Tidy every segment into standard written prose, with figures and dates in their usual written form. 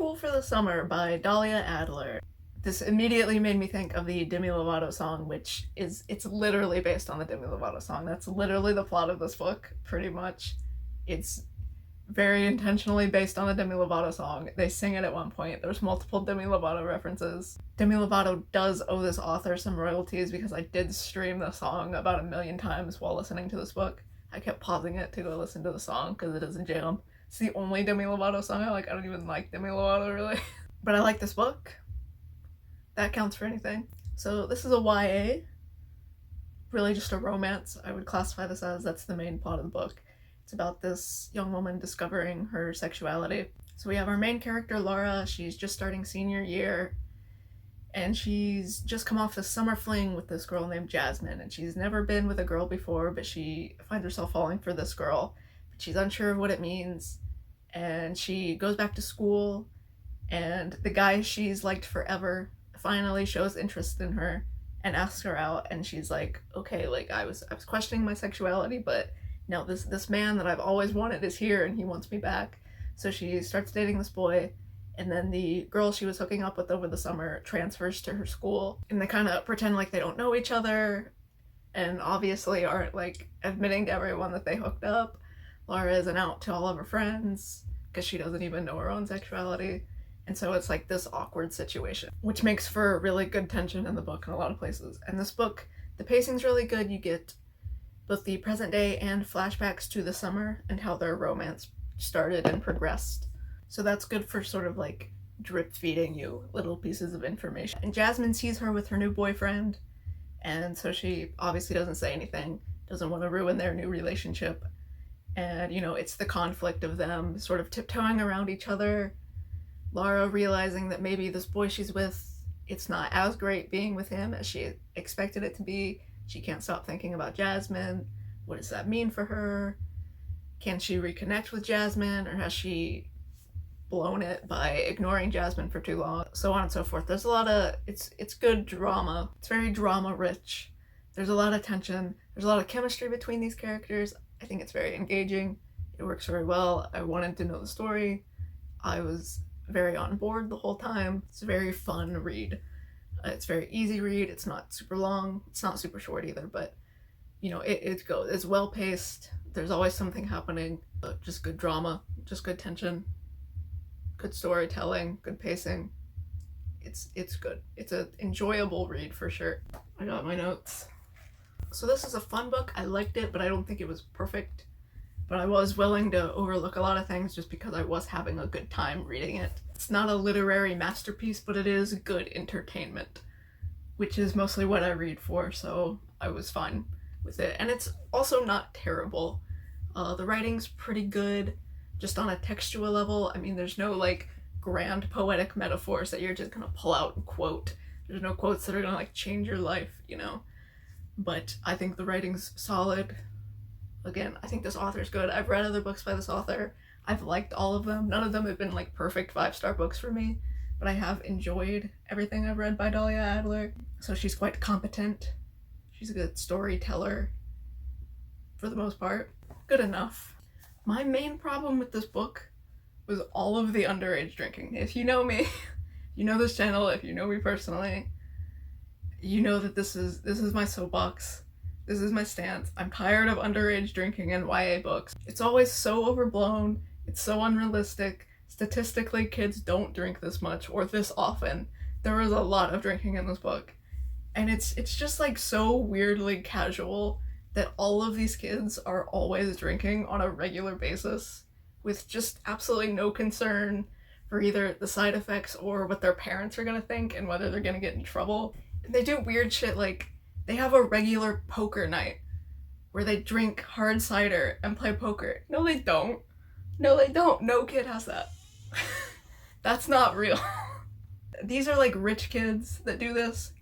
Cool for the Summer by Dahlia Adler. This immediately made me think of the Demi Lovato song, which it's literally based on the Demi Lovato song. That's literally the plot of this book, pretty much. It's very intentionally based on the Demi Lovato song. They sing it at one point. There's multiple Demi Lovato references. Demi Lovato does owe this author some royalties because I did stream the song about 1,000,000 times while listening to this book. I kept pausing it to go listen to the song because it is a jam. It's the only Demi Lovato song I like. I don't even like Demi Lovato, really. But I like this book. That counts for anything. So this is a YA. Really just a romance, I would classify this as. That's the main plot of the book. It's about this young woman discovering her sexuality. So we have our main character, Laura. She's just starting senior year. And she's just come off this summer fling with this girl named Jasmine. And she's never been with a girl before, but she finds herself falling for this girl. But she's unsure of what it means. And she goes back to school. And the guy she's liked forever finally shows interest in her and asks her out. And she's like, okay, like I was questioning my sexuality, but no, this man that I've always wanted is here and he wants me back. So she starts dating this boy, and then the girl she was hooking up with over the summer transfers to her school, and they kind of pretend like they don't know each other and obviously aren't like admitting to everyone that they hooked up. Laura isn't out to all of her friends because she doesn't even know her own sexuality. And so it's like this awkward situation, which makes for really good tension in the book in a lot of places. And this book, the pacing's really good. You get both the present day and flashbacks to the summer and how their romance started and progressed. So that's good for sort of like drip feeding you little pieces of information. And Jasmine sees her with her new boyfriend, and so she obviously doesn't say anything, doesn't want to ruin their new relationship. And, you know, it's the conflict of them sort of tiptoeing around each other. Laura realizing that maybe this boy she's with, it's not as great being with him as she expected it to be. She can't stop thinking about Jasmine. What does that mean for her? Can she reconnect with Jasmine, or has she blown it by ignoring Jasmine for too long? So on and so forth. There's a lot of, it's good drama. It's very drama rich. There's a lot of tension. There's a lot of chemistry between these characters. I think it's very engaging. It works very well. I wanted to know the story. I was very on board the whole time. It's a very fun read. It's a very easy read. It's not super long. It's not super short either, but you know, it goes. It's well paced. There's always something happening. Just good drama, just good tension, good storytelling, good pacing. It's good. It's an enjoyable read for sure. I got my notes. So this is a fun book. I liked it, but I don't think it was perfect. But I was willing to overlook a lot of things just because I was having a good time reading it. It's not a literary masterpiece, but it is good entertainment, which is mostly what I read for, so I was fine with it. And it's also not terrible. The writing's pretty good, just on a textual level. I mean, there's no like grand poetic metaphors that you're just gonna pull out and quote. There's no quotes that are gonna like change your life, you know? But I think the writing's solid. Again, I think this author's good. I've read other books by this author. I've liked all of them. None of them have been like perfect 5-star books for me, but I have enjoyed everything I've read by Dahlia Adler. So she's quite competent. She's a good storyteller for the most part. Good enough. My main problem with this book was all of the underage drinking. If you know me, you know this channel, if you know me personally, you know that this is my soapbox. This is my stance. I'm tired of underage drinking in YA books. It's always so overblown. It's so unrealistic. Statistically, kids don't drink this much or this often. There was a lot of drinking in this book. And it's just like so weirdly casual that all of these kids are always drinking on a regular basis with just absolutely no concern for either the side effects or what their parents are gonna think and whether they're gonna get in trouble. And they do weird shit like they have a regular poker night where they drink hard cider and play poker. No, they don't. No, they don't. No kid has that. That's not real. These are like rich kids that do this.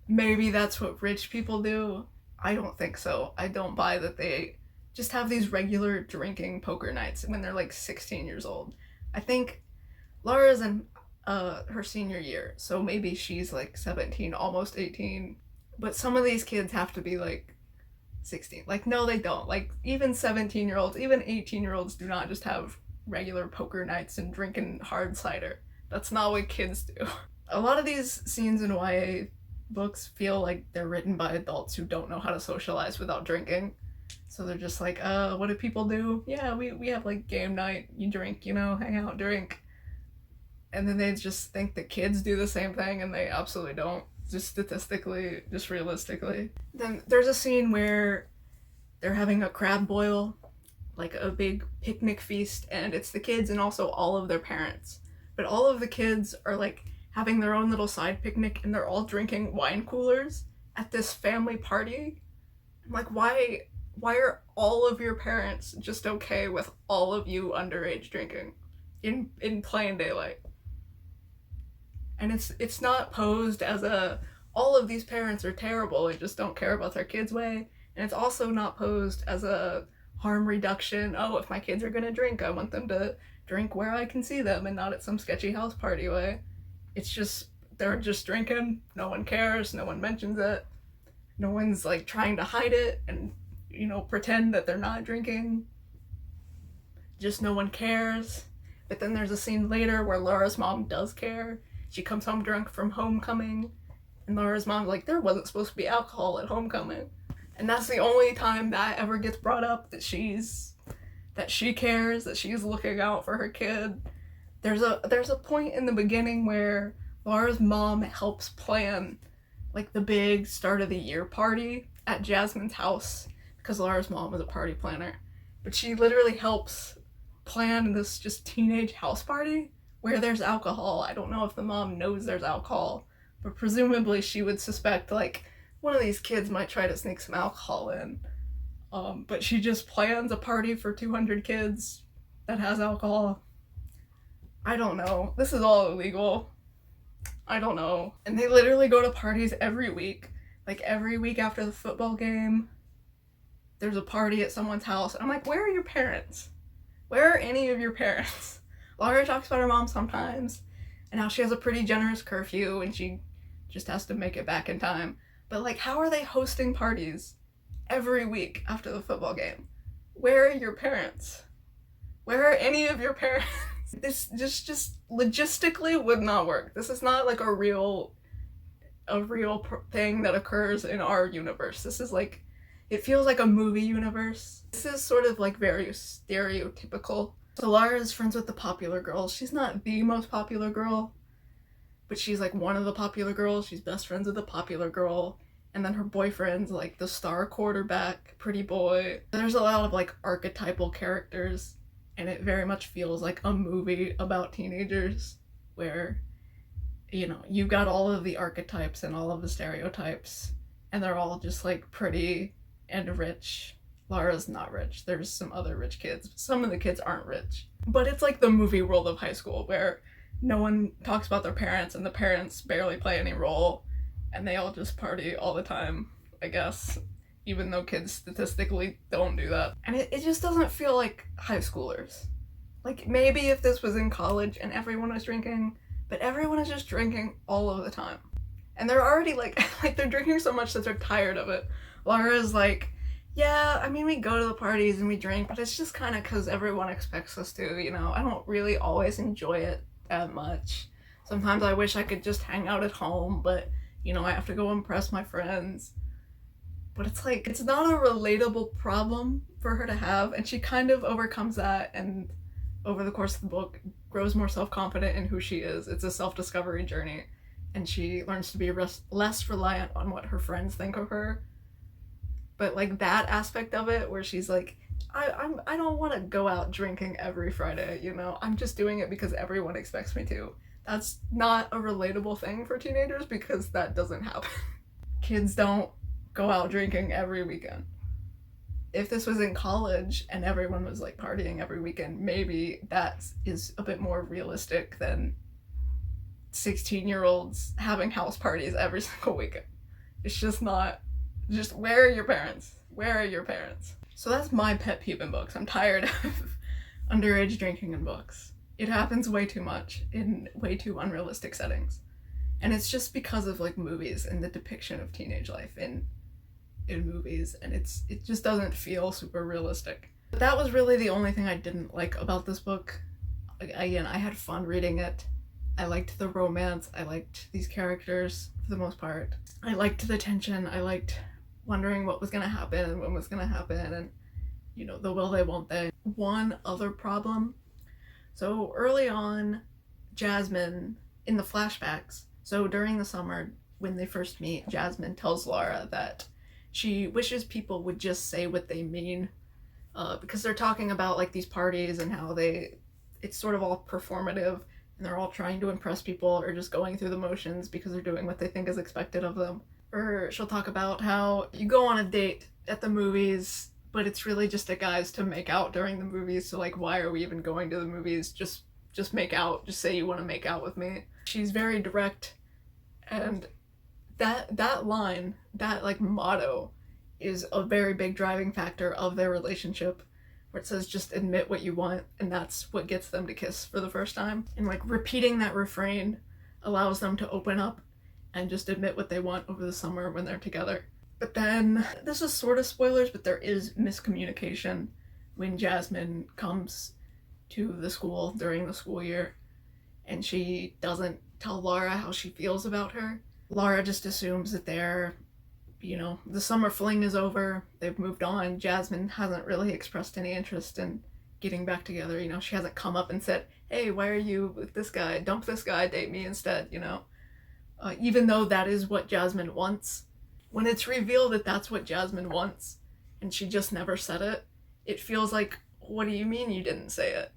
Maybe that's what rich people do. I don't think so. I don't buy that they just have these regular drinking poker nights when they're like 16 years old. I think Laura's in her senior year, so maybe she's like 17, almost 18. But some of these kids have to be like 16. Like, no, they don't. Like, even 17-year-olds, even 18-year-olds do not just have regular poker nights and drinking hard cider. That's not what kids do. A lot of these scenes in YA books feel like they're written by adults who don't know how to socialize without drinking. So they're just like, what do people do? Yeah, we have like game night, you drink, you know, hang out, drink. And then they just think that kids do the same thing, and they absolutely don't. Just statistically, just realistically. Then there's a scene where they're having a crab boil, like a big picnic feast, and it's the kids and also all of their parents. But all of the kids are like having their own little side picnic, and they're all drinking wine coolers at this family party. I'm like, why are all of your parents just okay with all of you underage drinking in plain daylight? And it's not posed as all of these parents are terrible and just don't care about their kids' way. And it's also not posed as a harm reduction. Oh, if my kids are gonna drink, I want them to drink where I can see them and not at some sketchy house party way. It's just, they're just drinking, no one cares, no one mentions it. No one's like trying to hide it and, you know, pretend that they're not drinking. Just no one cares. But then there's a scene later where Laura's mom does care. She comes home drunk from homecoming, and Laura's mom's like, there wasn't supposed to be alcohol at homecoming. And that's the only time that ever gets brought up, that she cares, that she's looking out for her kid. There's a point in the beginning where Laura's mom helps plan like the big start of the year party at Jasmine's house, because Laura's mom was a party planner. But she literally helps plan this just teenage house party where there's alcohol. I don't know if the mom knows there's alcohol, but presumably she would suspect like one of these kids might try to sneak some alcohol in. But she just plans a party for 200 kids that has alcohol. I don't know. This is all illegal. I don't know. And they literally go to parties every week. Like every week after the football game, there's a party at someone's house. And I'm like, where are your parents? Where are any of your parents? Laura talks about her mom sometimes, and how she has a pretty generous curfew and she just has to make it back in time. But like, how are they hosting parties every week after the football game? Where are your parents? Where are any of your parents? This just logistically would not work. This is not like a real thing that occurs in our universe. This is like, it feels like a movie universe. This is sort of like very stereotypical. So Laura is friends with the popular girls. She's not the most popular girl, but she's like one of the popular girls. She's best friends with the popular girl. And then her boyfriend's like the star quarterback, pretty boy. There's a lot of like archetypal characters, and it very much feels like a movie about teenagers where, you know, you got all of the archetypes and all of the stereotypes, and they're all just like pretty and rich. Laura's not rich. There's some other rich kids. Some of the kids aren't rich. But it's like the movie world of high school where no one talks about their parents and the parents barely play any role and they all just party all the time, I guess, even though kids statistically don't do that. And it just doesn't feel like high schoolers. Like maybe if this was in college and everyone was drinking, but everyone is just drinking all of the time. And they're already like they're drinking so much that they're tired of it. Laura's like, yeah, I mean, we go to the parties and we drink, but it's just kind of because everyone expects us to, you know? I don't really always enjoy it that much. Sometimes I wish I could just hang out at home, but, you know, I have to go impress my friends. But it's like, it's not a relatable problem for her to have, and she kind of overcomes that, and over the course of the book, grows more self-confident in who she is. It's a self-discovery journey, and she learns to be less reliant on what her friends think of her. But like that aspect of it where she's like, I don't want to go out drinking every Friday, you know? I'm just doing it because everyone expects me to. That's not a relatable thing for teenagers because that doesn't happen. Kids don't go out drinking every weekend. If this was in college and everyone was like partying every weekend, maybe that is a bit more realistic than 16-year-olds having house parties every single weekend. It's just not. Just, where are your parents? Where are your parents? So that's my pet peeve in books. I'm tired of underage drinking in books. It happens way too much in way too unrealistic settings. And it's just because of like movies and the depiction of teenage life in movies, and it just doesn't feel super realistic. But that was really the only thing I didn't like about this book. Again, I had fun reading it. I liked the romance. I liked these characters for the most part. I liked the tension. I liked wondering what was going to happen and when was going to happen, and, you know, the will they, won't they. One other problem. So early on, Jasmine, in the flashbacks, so during the summer when they first meet, Jasmine tells Laura that she wishes people would just say what they mean, because they're talking about like these parties and how it's sort of all performative and they're all trying to impress people or just going through the motions because they're doing what they think is expected of them. Or she'll talk about how you go on a date at the movies, but it's really just a guise to make out during the movies, so like why are we even going to the movies? Just make out, just say you want to make out with me. She's very direct, and that line, that like motto, is a very big driving factor of their relationship, where it says just admit what you want, and that's what gets them to kiss for the first time. And like repeating that refrain allows them to open up and just admit what they want over the summer when they're together. But then, this is sort of spoilers, but there is miscommunication when Jasmine comes to the school during the school year, and she doesn't tell Laura how she feels about her. Laura just assumes that they're, you know, the summer fling is over, they've moved on. Jasmine hasn't really expressed any interest in getting back together, you know, she hasn't come up and said, hey, why are you with this guy? Dump this guy, date me instead, you know? Even though that is what Jasmine wants. When it's revealed that that's what Jasmine wants, and she just never said it, it feels like, what do you mean you didn't say it?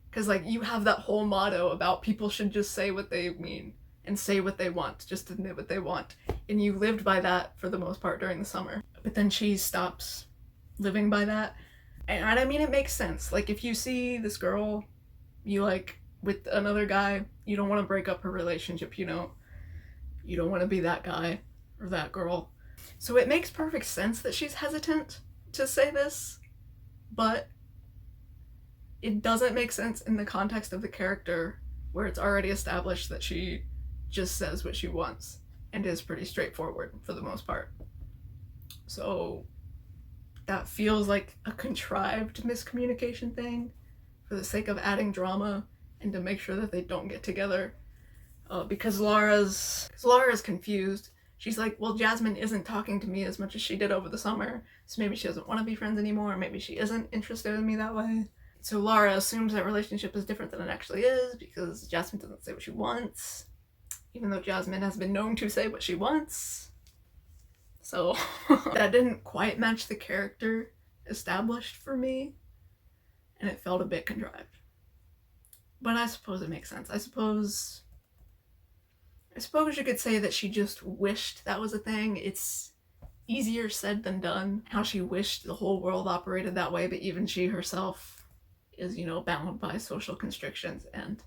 Because like you have that whole motto about people should just say what they mean and say what they want, just admit what they want. And you lived by that for the most part during the summer. But then she stops living by that. And I mean, it makes sense. Like if you see this girl you like with another guy, you don't want to break up her relationship, you know? You don't want to be that guy or that girl. So it makes perfect sense that she's hesitant to say this, but it doesn't make sense in the context of the character, where it's already established that she just says what she wants and is pretty straightforward for the most part. So that feels like a contrived miscommunication thing for the sake of adding drama and to make sure that they don't get together. Because Laura's confused. She's like, well, Jasmine isn't talking to me as much as she did over the summer, so maybe she doesn't want to be friends anymore, or maybe she isn't interested in me that way. So Laura assumes that relationship is different than it actually is, because Jasmine doesn't say what she wants, even though Jasmine has been known to say what she wants. So that didn't quite match the character established for me, and it felt a bit contrived. But I suppose it makes sense. I suppose you could say that she just wished that was a thing. It's easier said than done, how she wished the whole world operated that way, but even she herself is, you know, bound by social constrictions and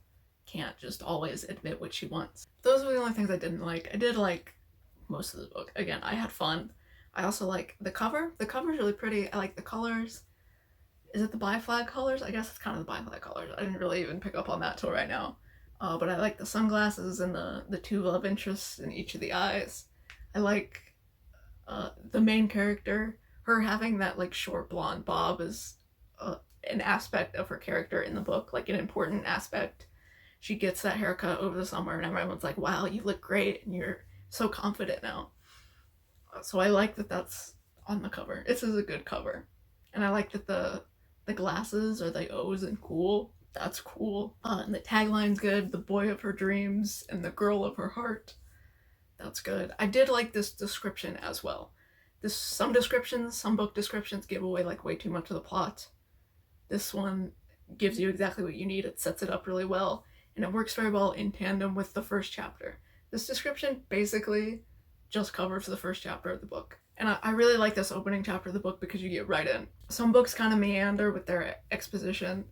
can't just always admit what she wants. Those were the only things I didn't like. I did like most of the book. Again, I had fun. I also like the cover. The cover's really pretty. I like the colors. Is it the bi-flag colors? I guess it's kind of the bi-flag colors. I didn't really even pick up on that till right now. But I like the sunglasses and the two love interests in each of the eyes. I like the main character. Her having that like short blonde bob is an aspect of her character in the book, like an important aspect. She gets that haircut over the summer and everyone's like, wow, you look great and you're so confident now. So I like that that's on the cover. This is a good cover. And I like that the glasses are the O's and cool. That's cool. And the tagline's good. The boy of her dreams and the girl of her heart. That's good. I did like this description as well. Some book descriptions give away like way too much of the plot. This one gives you exactly what you need. It sets it up really well. And it works very well in tandem with the first chapter. This description basically just covers the first chapter of the book. And I really like this opening chapter of the book because you get right in. Some books kind of meander with their exposition.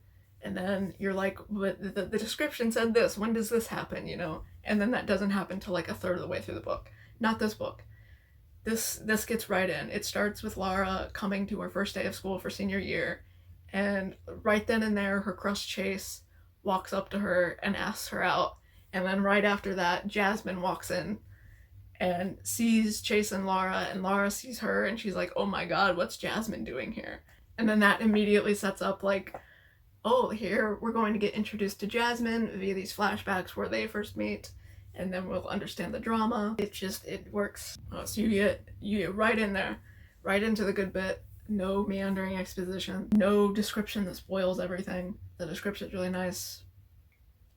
And then you're like, but the description said this, when does this happen, you know? And then that doesn't happen till like a third of the way through the book. Not this book. This gets right in. It starts with Laura coming to her first day of school for senior year. And right then and there, her crush Chase walks up to her and asks her out. And then right after that, Jasmine walks in and sees Chase and Laura sees her and she's like, oh my god, what's Jasmine doing here? And then that immediately sets up like, oh, here we're going to get introduced to Jasmine via these flashbacks where they first meet, and then we'll understand the drama. It works. So you get right in there, right into the good bit. No meandering exposition, no description that spoils everything. The description's really nice.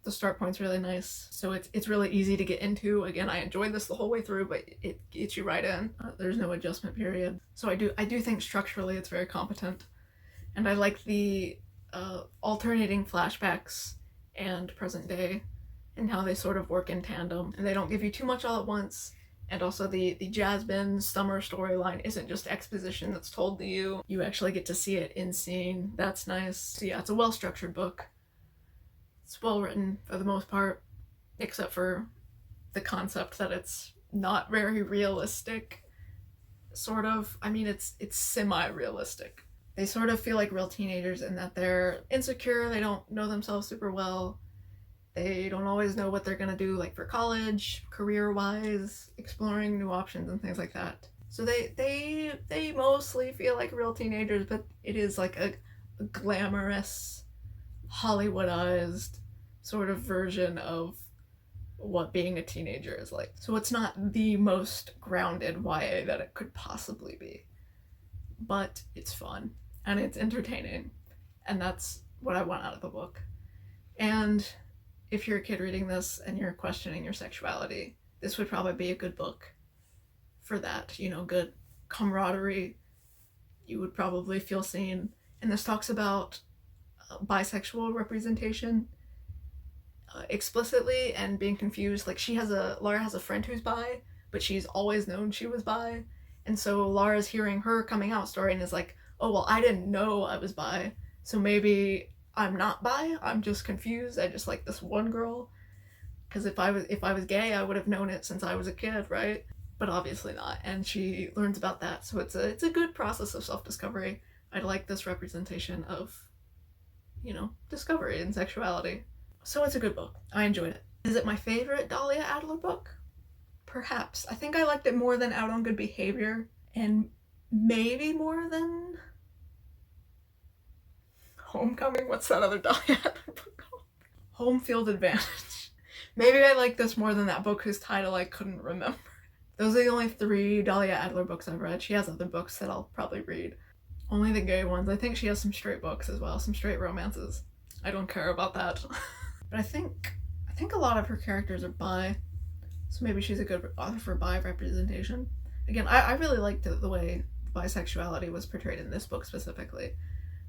The start point's really nice, so it's really easy to get into. Again, I enjoyed this the whole way through, but it gets you right in. There's no adjustment period, so I do think structurally it's very competent, and I like the alternating flashbacks and present day, and how they sort of work in tandem, and they don't give you too much all at once. And also the Jasmine Summer storyline isn't just exposition that's told to you. You actually get to see it in scene. That's nice. So yeah, it's a well-structured book. It's well written for the most part, except for the concept that it's not very realistic. Sort of. I mean, it's semi-realistic. They sort of feel like real teenagers in that they're insecure, they don't know themselves super well. They don't always know what they're gonna do, like for college, career-wise, exploring new options and things like that. So they mostly feel like real teenagers, but it is like a glamorous, Hollywoodized sort of version of what being a teenager is like. So it's not the most grounded YA that it could possibly be, but it's fun and it's entertaining, and that's what I want out of the book. And if you're a kid reading this and you're questioning your sexuality, this would probably be a good book for that. You know, good camaraderie. You would probably feel seen. And this talks about bisexual representation explicitly, and being confused. Like Lara has a friend who's bi, but she's always known she was bi. And so Lara's hearing her coming out story and is like, oh, well, I didn't know I was bi, so maybe I'm not bi, I'm just confused, I just like this one girl. Because if I was gay, I would have known it since I was a kid, right? But obviously not. And she learns about that. So it's a good process of self-discovery. I like this representation of, you know, discovery and sexuality. So it's a good book. I enjoyed it. Is it my favorite Dahlia Adler book? Perhaps. I think I liked it more than Out on Good Behavior, and maybe more than Homecoming. What's that other Dahlia Adler book called? Home Field Advantage. Maybe I like this more than that book whose title I couldn't remember. Those are the only 3 Dahlia Adler books I've read. She has other books that I'll probably read. Only the gay ones. I think she has some straight books as well, some straight romances. I don't care about that. But I think a lot of her characters are bi, so maybe she's a good author for bi representation. Again, I really liked the way bisexuality was portrayed in this book specifically.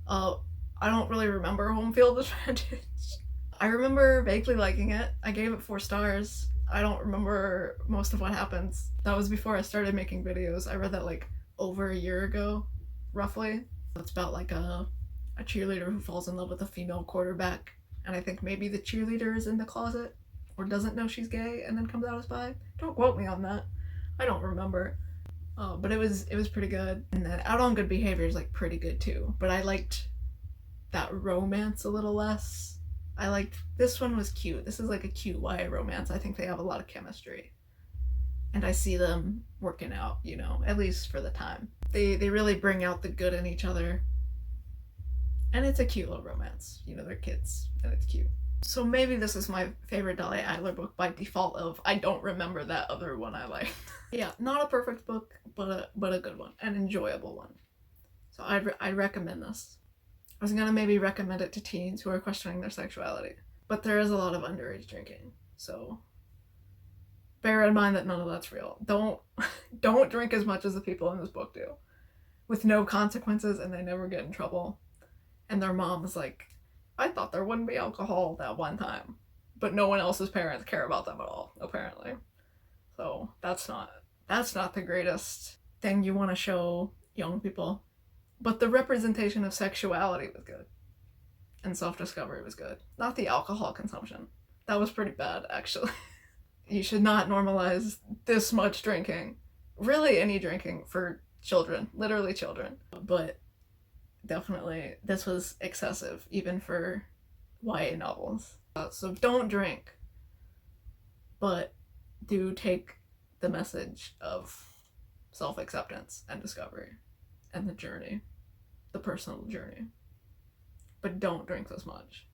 I don't really remember Home Field Advantage. I remember vaguely liking it. I gave it 4 stars. I don't remember most of what happens. That was before I started making videos. I read that like over a year ago, roughly. It's about like a cheerleader who falls in love with a female quarterback, and I think maybe the cheerleader is in the closet or doesn't know she's gay and then comes out as bi. Don't quote me on that. I don't remember. But it was pretty good. And then Out on Good Behavior is like pretty good too. But I liked that romance a little less. This one was cute. This is like a cute YA romance. I think they have a lot of chemistry. And I see them working out, you know, at least for the time. They really bring out the good in each other. And it's a cute little romance. You know, they're kids and it's cute. So maybe this is my favorite Dahlia Adler book by default of I don't remember that other one I liked. Yeah, not a perfect book, but a good one, an enjoyable one. So I'd recommend this. I was gonna maybe recommend it to teens who are questioning their sexuality, but there is a lot of underage drinking, so bear in mind that none of that's real. Don't drink as much as the people in this book do, with no consequences, and they never get in trouble. And their mom is like, I thought there wouldn't be alcohol that one time, but no one else's parents care about them at all, apparently. So that's not the greatest thing you want to show young people. But the representation of sexuality was good. And self-discovery was good. Not the alcohol consumption. That was pretty bad, actually. You should not normalize this much drinking. Really any drinking for children. Literally children. But definitely this was excessive, even for YA novels. So don't drink. But do take the message of self-acceptance and discovery and the journey the personal journey. But don't drink this much.